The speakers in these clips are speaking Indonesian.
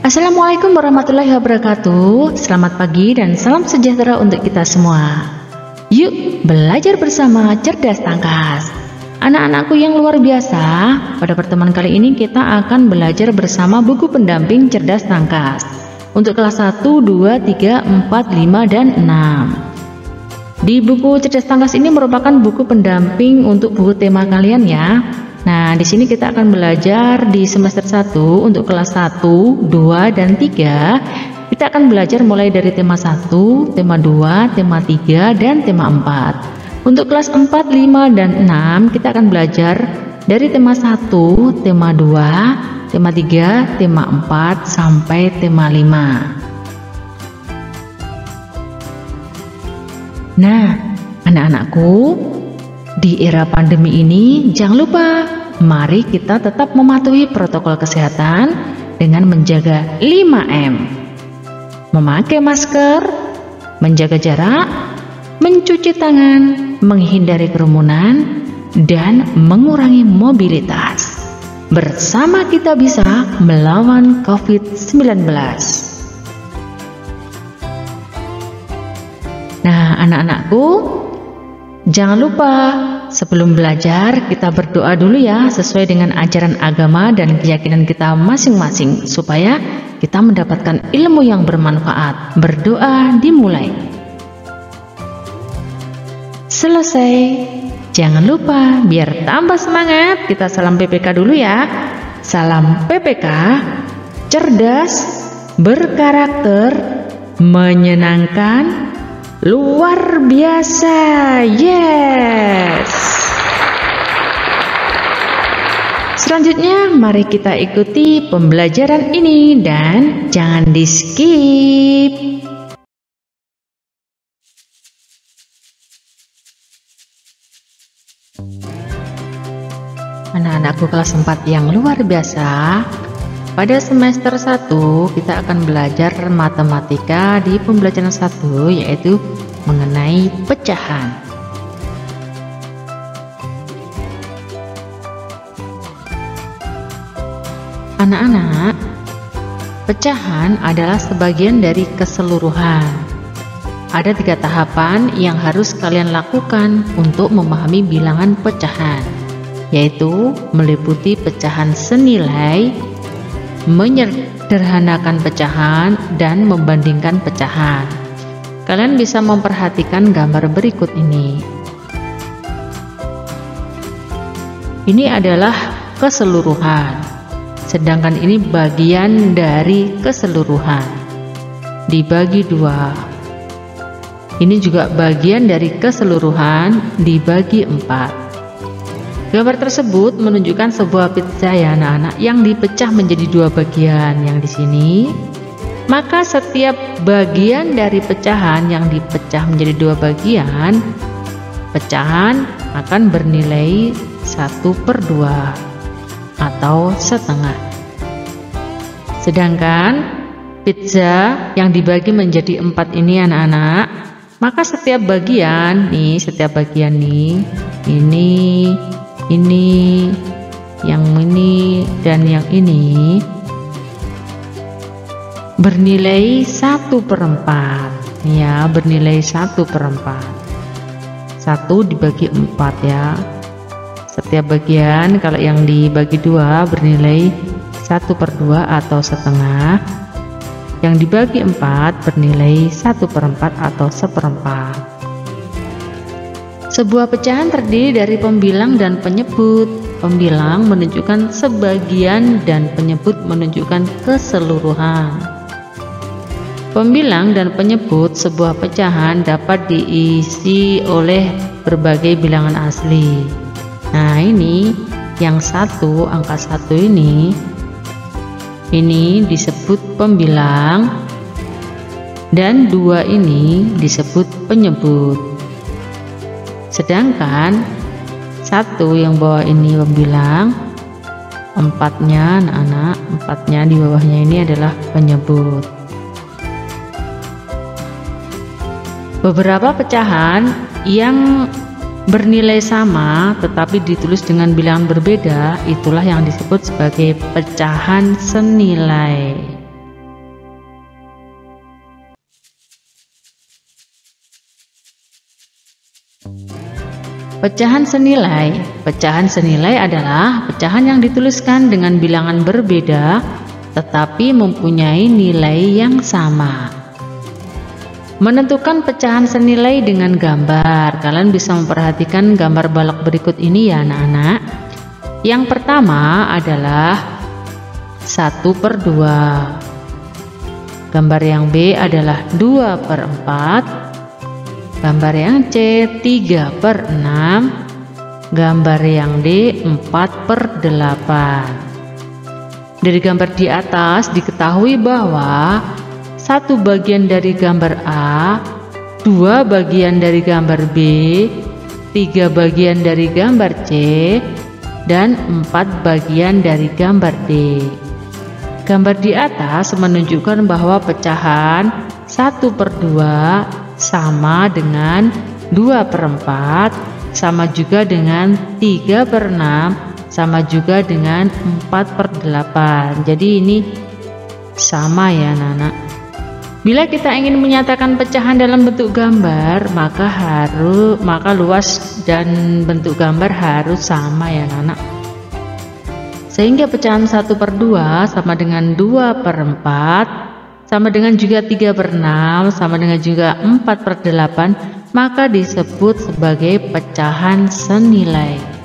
Assalamualaikum warahmatullahi wabarakatuh. Selamat pagi dan salam sejahtera untuk kita semua. Yuk belajar bersama Cerdas Tangkas. Anak-anakku yang luar biasa, pada pertemuan kali ini kita akan belajar bersama buku pendamping Cerdas Tangkas untuk kelas 1, 2, 3, 4, 5, dan 6. Di buku Cerdas Tangkas ini merupakan buku pendamping untuk buku tema kalian ya. Nah, di sini kita akan belajar di semester 1 untuk kelas 1, 2, dan 3. Kita akan belajar mulai dari tema 1, tema 2, tema 3, dan tema 4. Untuk kelas 4, 5, dan 6 kita akan belajar dari tema 1, tema 2, tema 3, tema 4, sampai tema 5. Nah, anak-anakku, di era pandemi ini jangan lupa, mari kita tetap mematuhi protokol kesehatan dengan menjaga 5M. Memakai masker, menjaga jarak, mencuci tangan, menghindari kerumunan, dan mengurangi mobilitas. Bersama kita bisa melawan COVID-19. Nah, anak-anakku, jangan lupa sebelum belajar kita berdoa dulu ya, sesuai dengan ajaran agama dan keyakinan kita masing-masing, supaya kita mendapatkan ilmu yang bermanfaat. Berdoa dimulai. Selesai. Jangan lupa, biar tambah semangat, kita salam PPK dulu ya. Salam PPK, cerdas, berkarakter, menyenangkan, luar biasa. Yes. Selanjutnya mari kita ikuti pembelajaran ini dan jangan di skip. Anak-anakku kelas 4 yang luar biasa, pada semester 1 kita akan belajar matematika di pembelajaran 1, yaitu mengenai pecahan. Anak-anak, pecahan adalah sebagian dari keseluruhan. Ada 3 tahapan yang harus kalian lakukan untuk memahami bilangan pecahan, yaitu meliputi pecahan senilai, menyederhanakan pecahan, dan membandingkan pecahan. Kalian bisa memperhatikan gambar berikut ini. Ini adalah keseluruhan, sedangkan ini bagian dari keseluruhan. Dibagi 2. Ini juga bagian dari keseluruhan dibagi 4. Gambar tersebut menunjukkan sebuah pizza ya anak-anak, yang dipecah menjadi 2 bagian yang di sini. Maka setiap bagian dari pecahan yang dipecah menjadi 2 bagian, pecahan akan bernilai 1/2 atau setengah. Sedangkan pizza yang dibagi menjadi 4 ini anak-anak, maka setiap bagian nih, ini, yang ini, dan yang ini bernilai 1/4 ya, bernilai 1/4. 1 dibagi 4 ya. Setiap bagian kalau yang dibagi 2 bernilai 1/2 atau setengah. Yang dibagi 4 bernilai 1/4 atau 1/4. Sebuah pecahan terdiri dari pembilang dan penyebut. Pembilang menunjukkan sebagian dan penyebut menunjukkan keseluruhan. Pembilang dan penyebut sebuah pecahan dapat diisi oleh berbagai bilangan asli. Nah, ini yang 1, angka 1 ini disebut pembilang, dan 2 ini disebut penyebut. Sedangkan 1 yang bawah ini pembilang, 4-nya anak-anak, 4-nya di bawahnya ini adalah penyebut. Beberapa pecahan yang bernilai sama tetapi ditulis dengan bilangan berbeda, itulah yang disebut sebagai pecahan senilai. Pecahan senilai adalah pecahan yang dituliskan dengan bilangan berbeda tetapi mempunyai nilai yang sama. Menentukan pecahan senilai dengan gambar. Kalian bisa memperhatikan gambar balok berikut ini ya anak-anak. Yang pertama adalah 1/2. Gambar yang B adalah 2/4. Gambar yang C 3/6. Gambar yang D 4/8. Dari gambar di atas diketahui bahwa 1 bagian dari gambar A, 2 bagian dari gambar B, 3 bagian dari gambar C, dan 4 bagian dari gambar D. Gambar di atas menunjukkan bahwa pecahan 1/2 sama dengan 2/4, sama juga dengan 3/6, sama juga dengan 4/8. Jadi ini sama ya anak-anak. Bila kita ingin menyatakan pecahan dalam bentuk gambar, maka luas dan bentuk gambar harus sama ya anak-anak. Sehingga pecahan 1/2 sama dengan 2/4, sama dengan juga 3/6, sama dengan juga 4/8, maka disebut sebagai pecahan senilai.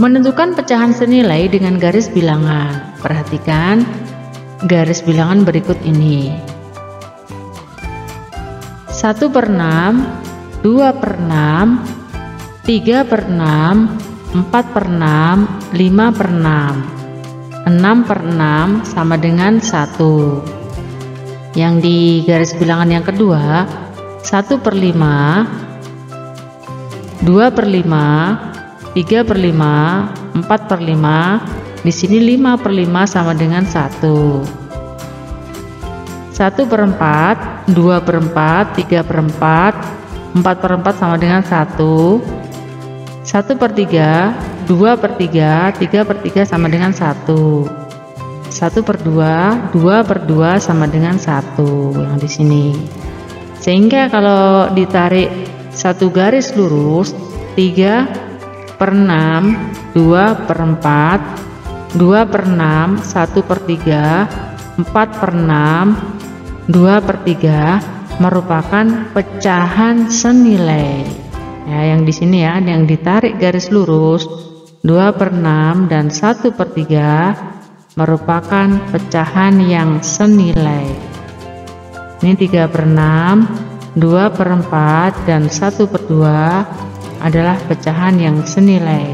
Menentukan pecahan senilai dengan garis bilangan. Perhatikan garis bilangan berikut ini. 1/6, 2/6, 3/6, 4/6, 5/6. 6/6 sama dengan 1. Yang di garis bilangan yang kedua 1/5, 2/5, 3/5, 4/5. Di sini 5/5 sama dengan 1. 1/4, 2/4, 3/4, 4/4 sama dengan 1. 1/3, 2/3, 3/3 sama dengan 1. 1/2, 2/2 sama dengan 1 yang di sini. Sehingga kalau ditarik satu garis lurus 3/6, 2/4, 2/6, 1/3, 4/6, 2/3 merupakan pecahan senilai. Ya, yang di sini ya, yang ditarik garis lurus 2/6 dan 1/3 merupakan pecahan yang senilai. Ini 3/6, 2/4 dan 1/2 adalah pecahan yang senilai.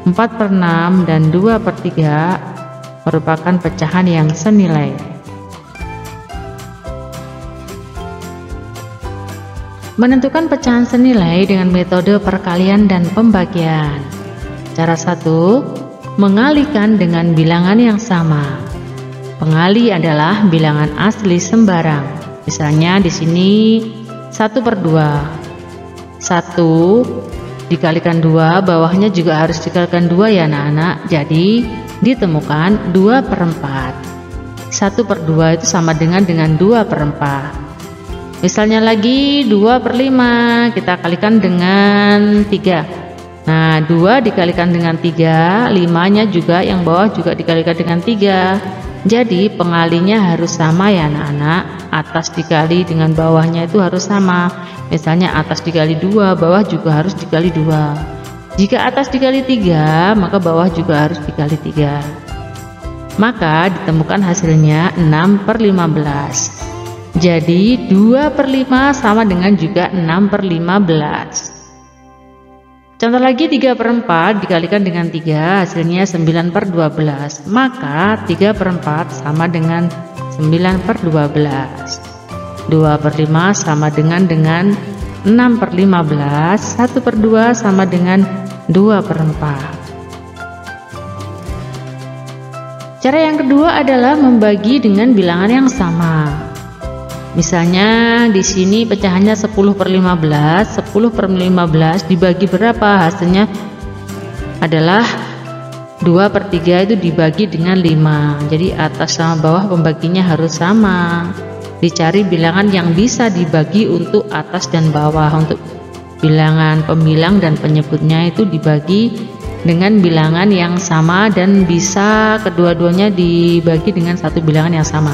4/6 dan 2/3 merupakan pecahan yang senilai. Menentukan pecahan senilai dengan metode perkalian dan pembagian. Cara 1, mengalihkan dengan bilangan yang sama. Pengali adalah bilangan asli sembarang. Misalnya di sini 1/2. 1 dikalikan 2, bawahnya juga harus dikalikan 2 ya anak-anak. Jadi ditemukan 2/4. 1/2 itu sama dengan 2/4. Misalnya lagi 2/5, kita kalikan dengan 3. Nah, 2 dikalikan dengan 3, 5-nya juga yang bawah juga dikalikan dengan 3. Jadi pengalinya harus sama ya anak-anak. Atas dikali dengan bawahnya itu harus sama. Misalnya atas dikali 2, bawah juga harus dikali 2. Jika atas dikali 3, maka bawah juga harus dikali 3. Maka ditemukan hasilnya 6/15. Jadi 2/5 sama dengan juga 6/15. Contoh lagi 3/4 dikalikan dengan 3, hasilnya 9/12. Maka 3/4 sama dengan 9/12. 2/5 sama dengan 6/15. 1/2 sama dengan 2/4. Cara yang kedua adalah membagi dengan bilangan yang sama. Misalnya di sini pecahannya 10/15, 10/15 dibagi berapa? Hasilnya adalah 2/3, itu dibagi dengan 5. Jadi atas sama bawah pembaginya harus sama. Dicari bilangan yang bisa dibagi untuk atas dan bawah. Untuk bilangan pembilang dan penyebutnya itu dibagi dengan bilangan yang sama dan bisa kedua-duanya dibagi dengan satu bilangan yang sama.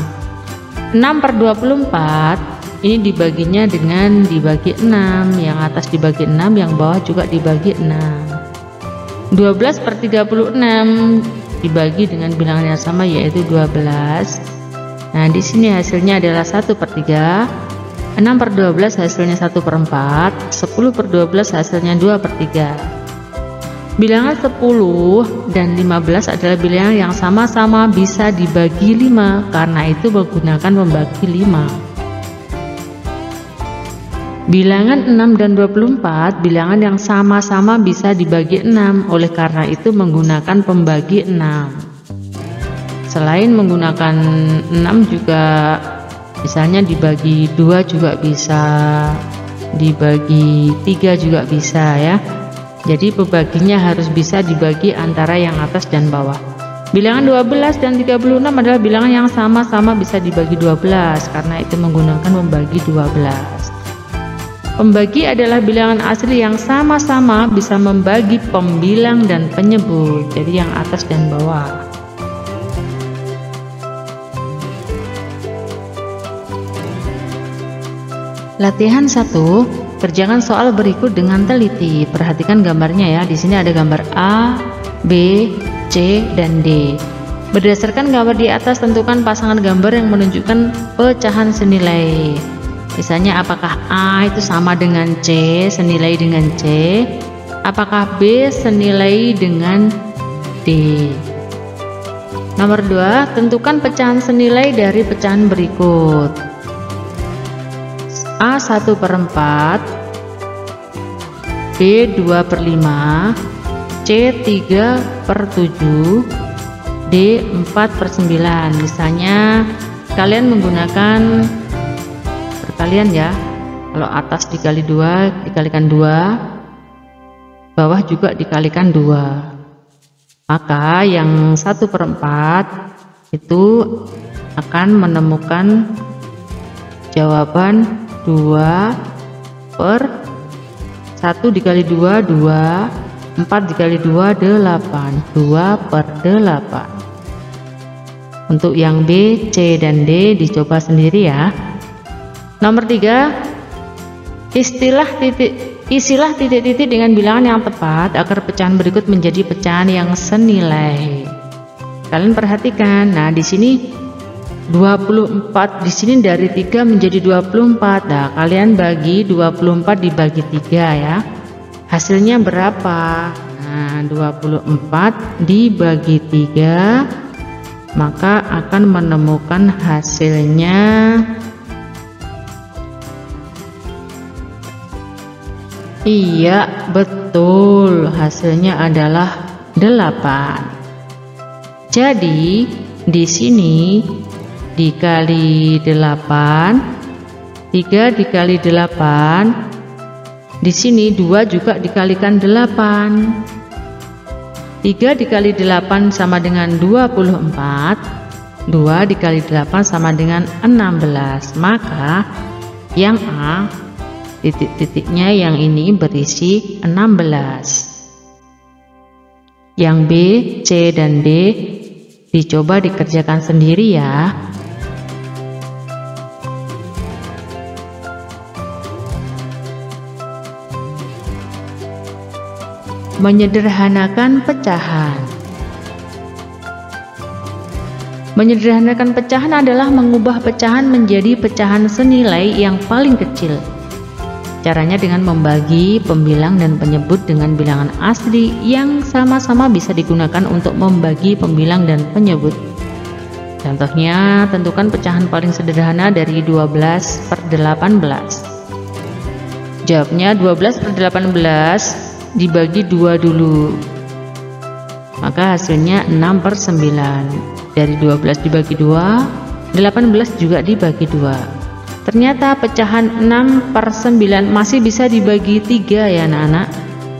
6/24 ini dibaginya dengan dibagi 6, yang atas dibagi 6, yang bawah juga dibagi 6. 12/36 dibagi dengan bilangan yang sama, yaitu 12. Nah, di sini hasilnya adalah 1/3. 6/12 hasilnya 1/4. 10/12 hasilnya 2/3. Bilangan 10 dan 15 adalah bilangan yang sama-sama bisa dibagi 5, karena itu menggunakan pembagi 5. Bilangan 6 dan 24 bilangan yang sama-sama bisa dibagi 6, oleh karena itu menggunakan pembagi 6. Selain menggunakan 6 juga misalnya dibagi 2 juga bisa, dibagi 3 juga bisa ya. Jadi pembaginya harus bisa dibagi antara yang atas dan bawah. Bilangan 12 dan 36 adalah bilangan yang sama-sama bisa dibagi 12, karena itu menggunakan pembagi 12. Pembagi adalah bilangan asli yang sama-sama bisa membagi pembilang dan penyebut, jadi yang atas dan bawah. Latihan 1, kerjakan soal berikut dengan teliti. Perhatikan gambarnya ya. Di sini ada gambar A, B, C, dan D. Berdasarkan gambar di atas, tentukan pasangan gambar yang menunjukkan pecahan senilai. Misalnya apakah A itu sama dengan C, senilai dengan C? Apakah B senilai dengan D? Nomor 2, tentukan pecahan senilai dari pecahan berikut. A 1/4, B 2/5, C 3/7, D 4/9. Misalnya kalian menggunakan perkalian ya. Kalau atas dikali 2 dikalikan 2, bawah juga dikalikan 2. Maka yang 1/4 itu akan menemukan jawaban 2/1 dikali 2, 2, 4 dikali 2, 8, 2/8. Untuk yang B, C, dan D dicoba sendiri ya. Nomor 3, isilah titik-titik dengan bilangan yang tepat agar pecahan berikut menjadi pecahan yang senilai. Kalian perhatikan, nah di sini 24, di sini dari 3 menjadi 24. Nah, kalian bagi 24 dibagi 3 ya. Hasilnya berapa? Nah, 24 dibagi 3, maka akan menemukan hasilnya iya, betul. Hasilnya adalah 8. Jadi, di sini dikali 8, 3 dikali 8, di sini 2 juga dikalikan 8. 3 dikali 8 sama dengan 24, 2 dikali 8 sama dengan 16. Maka yang A, titik-titiknya yang ini berisi 16. Yang B, C, dan D dicoba dikerjakan sendiri ya. Menyederhanakan pecahan. Menyederhanakan pecahan adalah mengubah pecahan menjadi pecahan senilai yang paling kecil. Caranya dengan membagi pembilang dan penyebut dengan bilangan asli yang sama-sama bisa digunakan untuk membagi pembilang dan penyebut. Contohnya, tentukan pecahan paling sederhana dari 12/18. Jawabnya 12/18 dibagi 2 dulu. maka hasilnya 6/9. Dari 12 dibagi 2, 18 juga dibagi 2. Ternyata pecahan 6/9 masih bisa dibagi 3 ya anak-anak.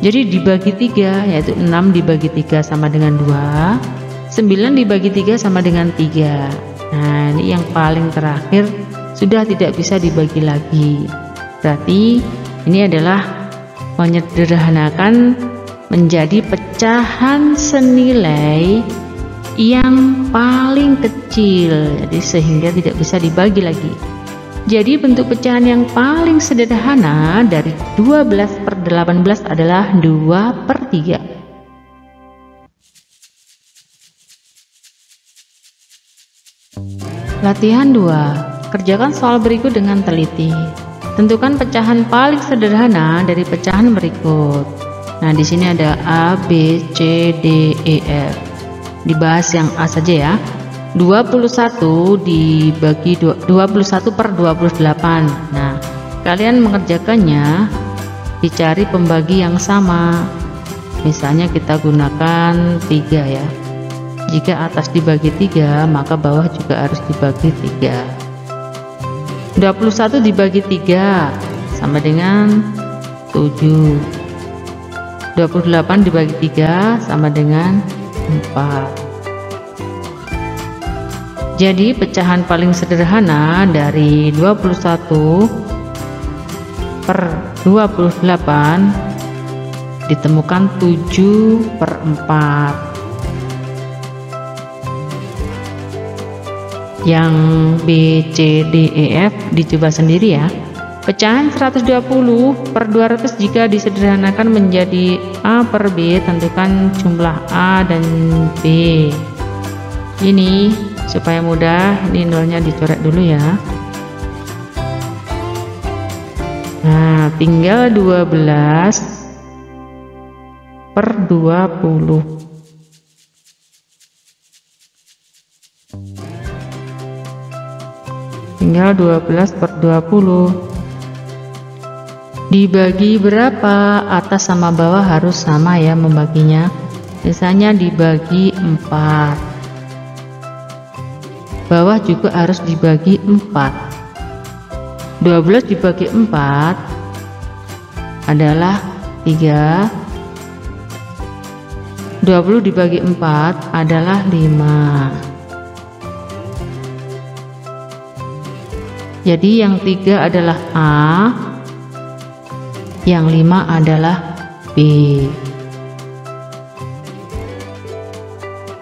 Jadi dibagi 3, yaitu 6 dibagi 3 sama dengan 2, 9 dibagi 3 sama dengan 3. Nah, ini yang paling terakhir sudah tidak bisa dibagi lagi. Berarti ini adalah menyederhanakan menjadi pecahan senilai yang paling kecil, jadi sehingga tidak bisa dibagi lagi. Jadi bentuk pecahan yang paling sederhana dari 12/18 adalah 2/3. Latihan 2. Kerjakan soal berikut dengan teliti. Tentukan pecahan paling sederhana dari pecahan berikut. Nah, di sini ada A, B, C, D, E, F. Dibahas yang A saja ya. 21 dibagi 21/28. Nah, kalian mengerjakannya dicari pembagi yang sama. Misalnya kita gunakan 3 ya. Jika atas dibagi 3, maka bawah juga harus dibagi 3. 21 dibagi 3 sama dengan 7. 28 dibagi 3 sama dengan 4. Jadi pecahan paling sederhana dari 21/28 ditemukan 7/4. Yang B, C, D, E, F dicoba sendiri ya. Pecahan 120/200 jika disederhanakan menjadi A/B, tentukan jumlah A dan B. Ini supaya mudah, ini nolnya dicoret dulu ya. Nah, tinggal 12/20. Tinggal 12/20. Dibagi berapa? Atas sama bawah harus sama ya membaginya. Misalnya dibagi 4. Bawah juga harus dibagi 4. 12 dibagi 4 adalah 3. 20 dibagi 4 adalah 5. Jadi yang 3 adalah A, yang 5 adalah B.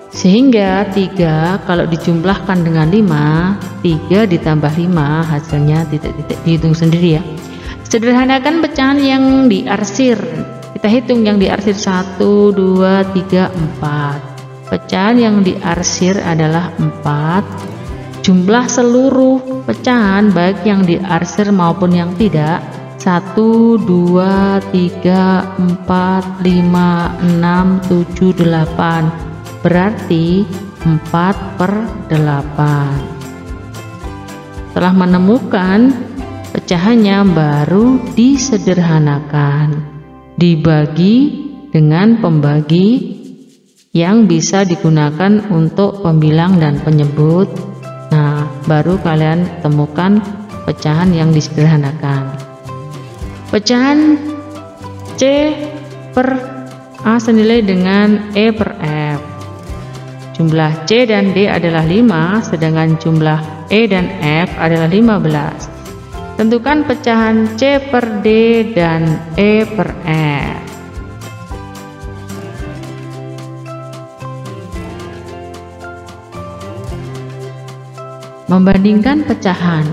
Sehingga 3 kalau dijumlahkan dengan 5, 3 ditambah 5 hasilnya titik-titik, dihitung sendiri ya. Sederhanakan pecahan yang diarsir. Kita hitung yang diarsir 1, 2, 3, 4. Pecahan yang diarsir adalah 4. Jumlah seluruh pecahan baik yang diarsir maupun yang tidak 1, 2, 3, 4, 5, 6, 7, 8. Berarti 4/8. Setelah menemukan pecahannya baru disederhanakan, dibagi dengan pembagi yang bisa digunakan untuk pembilang dan penyebut. Nah, baru kalian temukan pecahan yang disederhanakan. Pecahan C/A senilai dengan E/F. Jumlah C dan D adalah 5, sedangkan jumlah E dan F adalah 15. Tentukan pecahan C/D dan E/F. Membandingkan pecahan.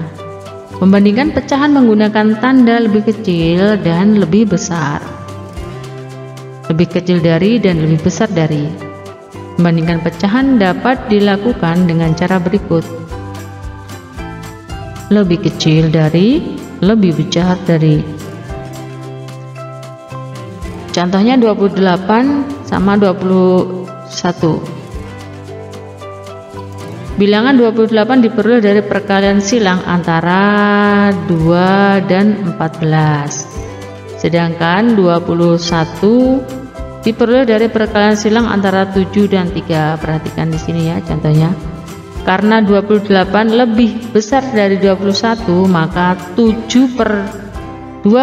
Membandingkan pecahan menggunakan tanda lebih kecil dan lebih besar. Lebih kecil dari dan lebih besar dari. Membandingkan pecahan dapat dilakukan dengan cara berikut. Lebih kecil dari, lebih besar dari. Contohnya 28 sama 21. Bilangan 28 diperoleh dari perkalian silang antara 2 dan 14. Sedangkan 21 Diperoleh dari perkalian silang antara 7 dan 3. Perhatikan di sini ya contohnya. Karena 28 lebih besar dari 21, maka 2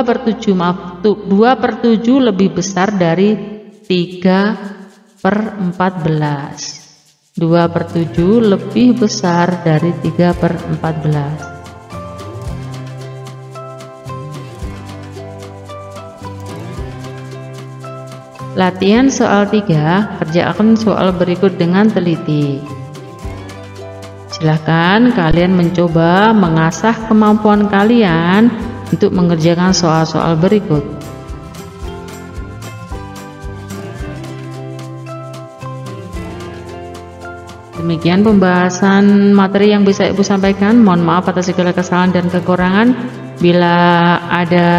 per 7 lebih besar dari 3 per 14. 2 per 7 lebih besar dari 3 per 14. Latihan soal 3, kerjakan soal berikut dengan teliti. Silahkan kalian mencoba mengasah kemampuan kalian untuk mengerjakan soal-soal berikut. Demikian pembahasan materi yang bisa Ibu sampaikan. Mohon maaf atas segala kesalahan dan kekurangan. Bila ada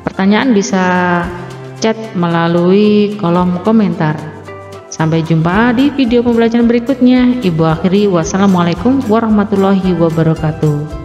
pertanyaan bisa chat melalui kolom komentar. Sampai jumpa di video pembelajaran berikutnya. Ibu akhiri, wassalamualaikum warahmatullahi wabarakatuh.